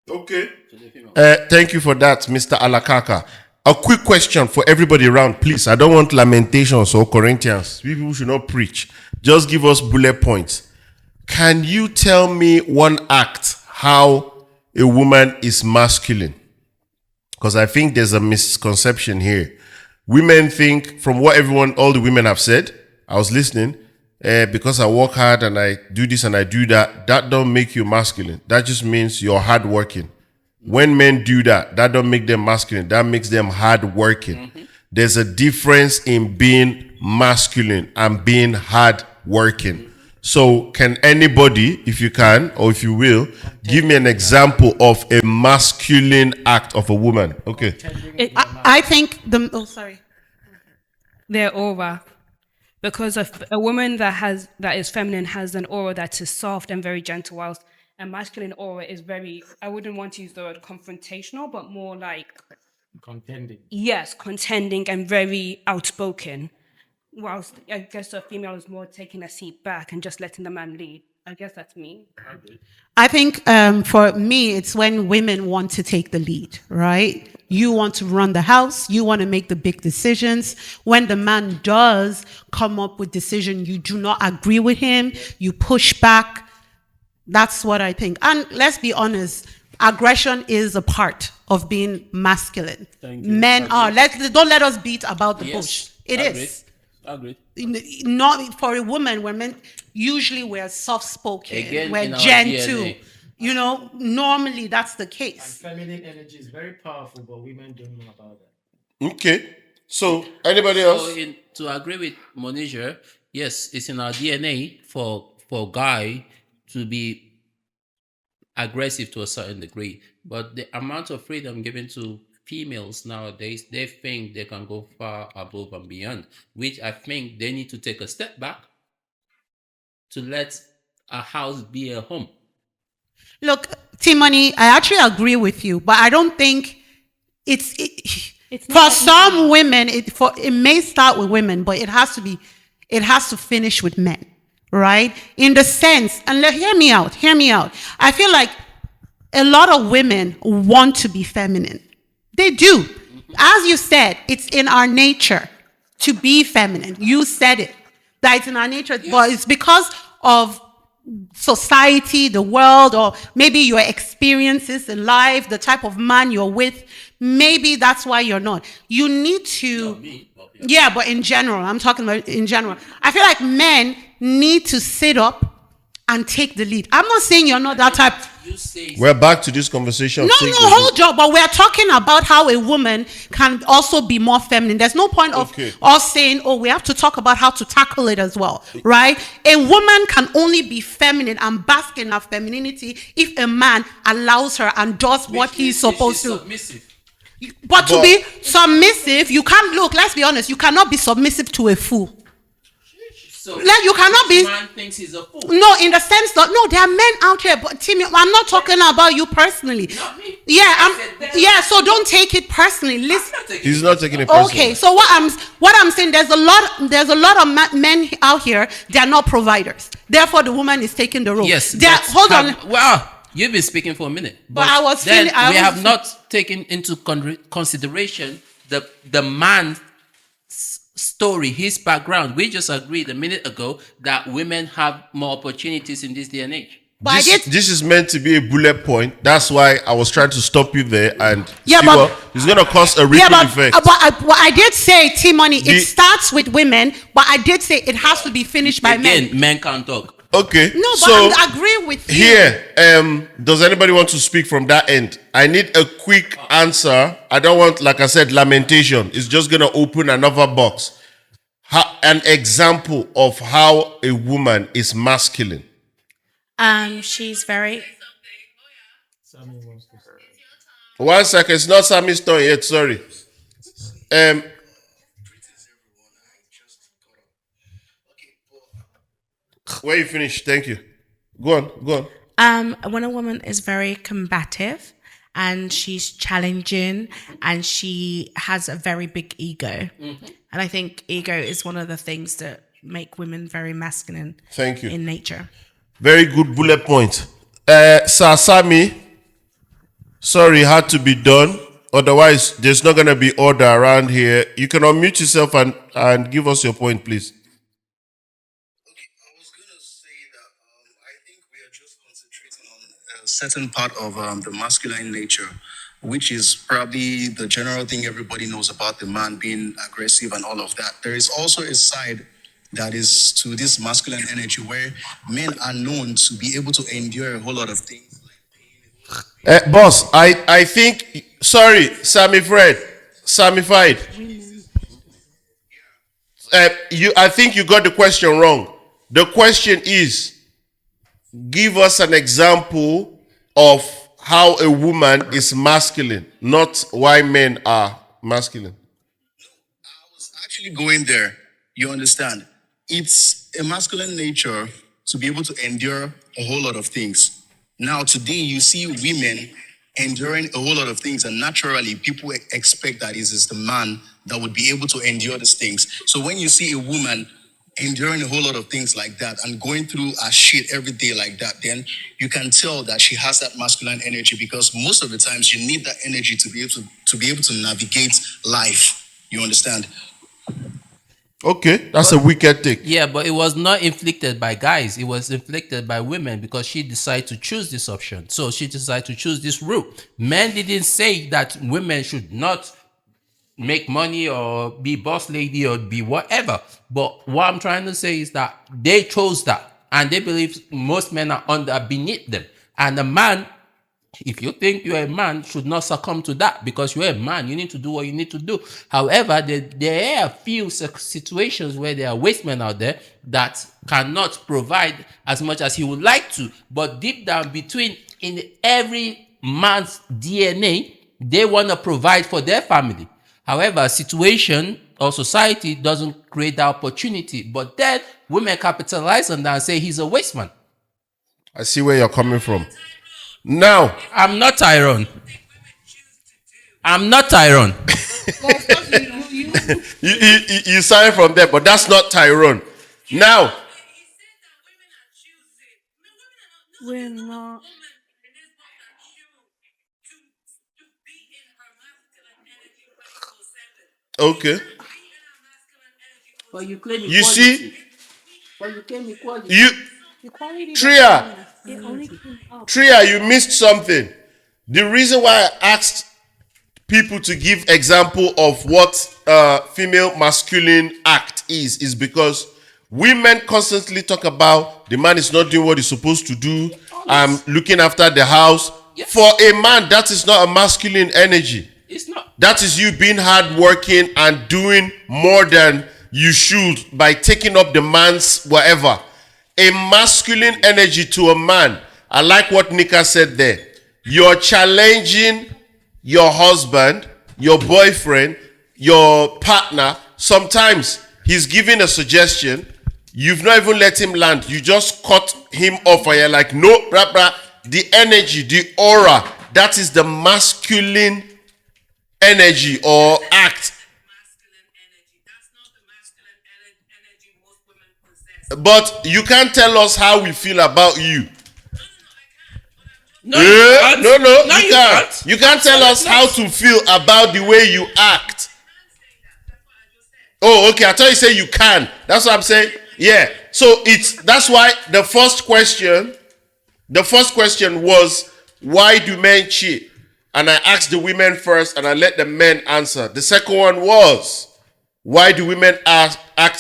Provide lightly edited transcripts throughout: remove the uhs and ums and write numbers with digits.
Okay. Thank you for that, Mr. Alakaka. A quick question for everybody around, please. I don't want lamentations or Corinthians. We people should not preach. Just give us bullet points. Can you tell me one act how a woman is masculine? Because I think there's a misconception here. Women think, from what all the women have said, I was listening, because I work hard and I do this and I do that, that don't make you masculine. That just means you're hardworking. When men do that, that don't make them masculine. That makes them hardworking. Mm-hmm. There's a difference in being masculine and being hardworking. Mm-hmm. So can anybody, if you can, or if you will, give me an example of a masculine act of a woman? Okay. I think their aura. Because a woman that is feminine has an aura that is soft and very gentle, whilst a masculine aura is very, I wouldn't want to use the word confrontational, but more like contending. Yes, contending and very outspoken. Whilst I guess a female is more taking a seat back and just letting the man lead. I guess that's me. I think for me, it's when women want to take the lead, right? You want to run the house. You want to make the big decisions. When the man does come up with decision, you do not agree with him. You push back. That's what I think. And let's be honest, aggression is a part of being masculine. Men are. Don't let us beat about the bush. It is. Agreed. Not for a woman, usually we're soft-spoken, Again, we're gentle. You know, normally that's the case. And feminine energy is very powerful, but women don't know about that. Okay. So, anybody else? To agree with Monisha, yes, it's in our DNA for guy to be aggressive to a certain degree. But the amount of freedom given to females nowadays, they think they can go far above and beyond, which I think they need to take a step back to let a house be a home. Look, Timony, I actually agree with you, but I don't think it's for some women. It may start with women, but it has to finish with men, right? In the sense, and hear me out. I feel like a lot of women want to be feminine. They do. As you said, it's in our nature to be feminine. You said it. That it's in our nature, yes. But it's because of society, the world, or maybe your experiences in life, the type of man you're with. Maybe that's why you're not. You need to... Yeah, but in general, I'm talking about in general. I feel like men need to sit up and take the lead. I'm not saying you're not that type. We're back to this conversation. No, hold on. But we're talking about how a woman can also be more feminine. There's no point of us saying, oh, we have to talk about how to tackle it as well, right? A woman can only be feminine and bask in her femininity if a man allows her and does what he's supposed to. Submissive. But to be submissive, you can't look. Let's be honest. You cannot be submissive to a fool. So you cannot be. Man thinks he's a fool. No, in the sense that there are men out here. But Timmy, I'm not talking about you personally. Not me. Yeah, so don't take it personally. Listen, he's not taking it personally. Okay, so what I'm saying, there's a lot of men out here. They are not providers. Therefore, the woman is taking the role. Yes. Hold on. Wow. You've been speaking for a minute, but we have not taken into consideration the man's story, his background. We just agreed a minute ago that women have more opportunities in this day and age. But this is meant to be a bullet point. That's why I was trying to stop you there and it's going to cause a ripple effect. But I did say, Timony, it starts with women, but I did say it has to be finished by men. Again, men can't talk. Okay. No, but I agree with you. Here, does anybody want to speak from that end? I need a quick answer. I don't want, like I said, lamentation. It's just going to open another box. An example of how a woman is masculine. She's very... 1 second. It's not Sammy's turn yet. Sorry. Where you finish? Thank you. Go on. When a woman is very combative and she's challenging and she has a very big ego. Mm-hmm. And I think ego is one of the things that make women very masculine. Thank you. In nature. Very good bullet point. Sir Sammy, Sorry, it had to be done. Otherwise, there's not going to be order around here. You can unmute yourself and give us your point, please. I was gonna say that I think we are just concentrating on a certain part of the masculine nature, which is probably the general thing everybody knows about the man being aggressive and all of that. There is also a side that is to this masculine energy where men are known to be able to endure a whole lot of things. Boss, I think, sorry, Sammy Fred, Samified. I think you got the question wrong. The question is, give us an example of how a woman is masculine, not why men are masculine. I was actually going there. You understand? It's a masculine nature to be able to endure a whole lot of things. Now, today, you see women enduring a whole lot of things, and naturally, people expect that it is the man that would be able to endure these things. So, when you see a woman enduring a whole lot of things like that and going through a shit every day like that, then you can tell that she has that masculine energy, because most of the times you need that energy to be able to navigate life. You understand? Okay, that's a wicked take. Yeah, but it was not inflicted by guys. It was inflicted by women because she decided to choose this option. So she decided to choose this route. Men didn't say that women should not make money or be boss lady or be whatever. But what I'm trying to say is that they chose that, and they believe most men are beneath them. And a man, if you think you're a man, should not succumb to that, because you're a man. You need to do what you need to do. However, there are a few situations where there are waste men out there that cannot provide as much as he would like to. But deep down in every man's DNA, they want to provide for their family. However, situation or society doesn't create that opportunity. But then women capitalize on that and say he's a waste man. I see where you're coming from. Now, I'm not Tyrone. I'm not Tyrone. you sign from there, but that's not Tyrone. Now, We're not. okay. But you claim You see, But you claim equality. Tria, It only came up. Tria, you missed something. The reason why I asked people to give example of what female masculine act is because women constantly talk about the man is not doing what he's supposed to do. I'm looking after the house. Yes. For a man, that is not a masculine energy. It's not. That is you being hardworking and doing more than you should by taking up the man's whatever. A masculine energy to a man. I like what Nika said there. You're challenging your husband, your boyfriend, your partner. Sometimes he's giving a suggestion. You've not even let him land. You just cut him off and you're like, no, blah, blah. The energy, the aura, that is the masculine energy or act. But you can't tell us how we feel about you. No, you can't. No, No, you can't. You can't tell us how to feel about the way you act. Oh, okay. I thought you say you can. That's what I'm saying. Yeah. So that's why the first question was, why do men cheat? And I asked the women first and I let the men answer. The second one was, why do women act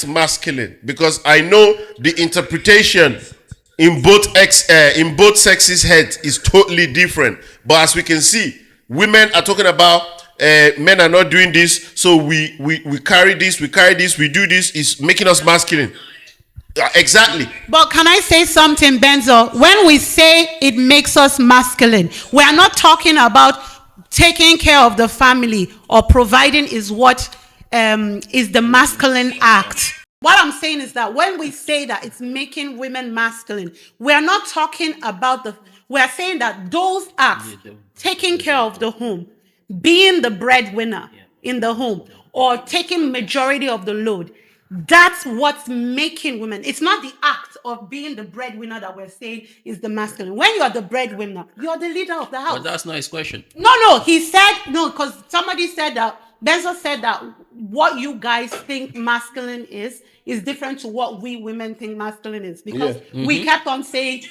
masculine? Because I know the interpretation in both sexes' heads is totally different. But as we can see, women are talking about men are not doing this, so we carry this, we do this, is making us masculine. Exactly. But can I say something, Benzor? When we say it makes us masculine, we are not talking about taking care of the family or providing is what is the masculine act. What I'm saying is that when we say that it's making women masculine, we are not talking about we are saying that those acts, taking care of the home, being the breadwinner in the home, or taking majority of the load, that's what's making women. It's not the act of being the breadwinner that we're saying is the masculine. When you are the breadwinner, you're the leader of the house. But that's not his question. No, he said no, because somebody said that Benzor said that what you guys think masculine is different to what we women think masculine is. Because we kept on saying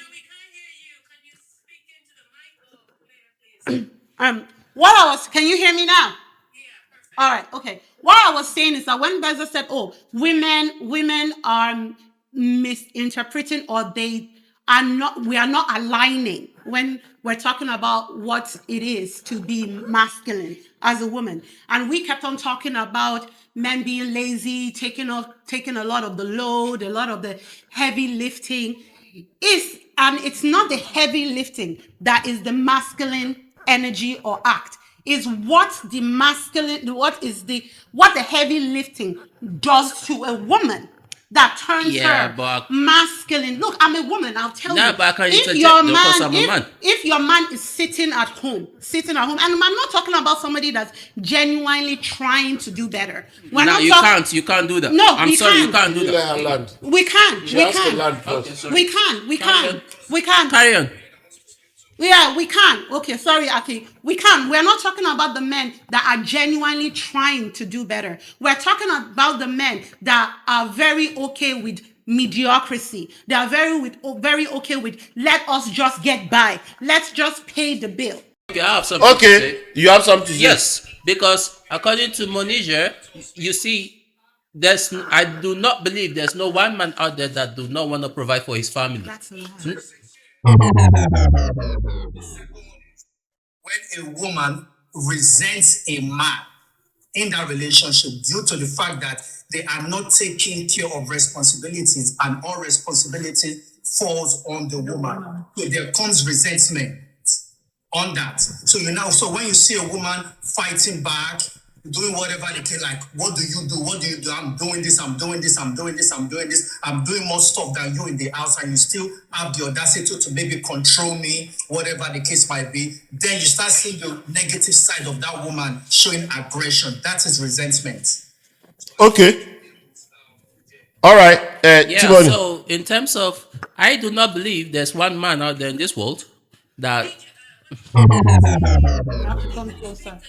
what I was, can you hear me now? All right, okay. What I was saying is that when Benzor said, "Oh, women are misinterpreting, or they are not, we are not aligning when we're talking about what it is to be masculine as a woman," and we kept on talking about men being lazy, taking a lot of the load, a lot of the heavy lifting. And it's not the heavy lifting that is the masculine energy or act. Is what the heavy lifting does to a woman that turns her masculine. Look, I'm a woman. I'll tell you. But I If your man is sitting at home, and I'm not talking about somebody that's genuinely trying to do better. You can't do that. No, I'm sorry, you can't do You that. let her land. We can. She We has to can. land first. We can. Carry on. Yeah, we can. Okay, sorry, Aki. We can. We're not talking about the men that are genuinely trying to do better. We're talking about the men that are very okay with mediocrity. They are very okay with, let us just get by. Let's just pay the bill. Okay, I have something to say. Okay, you have something to say? Yes, because according to Moniger, you see, I do not believe there's no one man out there that do not want to provide for his family. That's a lie. When a woman resents a man in that relationship due to the fact that they are not taking care of responsibilities, and all responsibility falls on the woman, so there comes resentment on that. So when you see a woman fighting back, doing whatever they can, like, what do you do? What do you do? I'm doing this, I'm doing this, I'm doing this, I'm doing this, I'm doing more stuff than you in the house, and you still have the audacity to maybe control me, whatever the case might be, then you start seeing the negative side of that woman showing aggression. That is resentment. Okay. All right. Yeah, Timoni. so in terms of, I do not believe there's one man out there in this world that You have to come closer.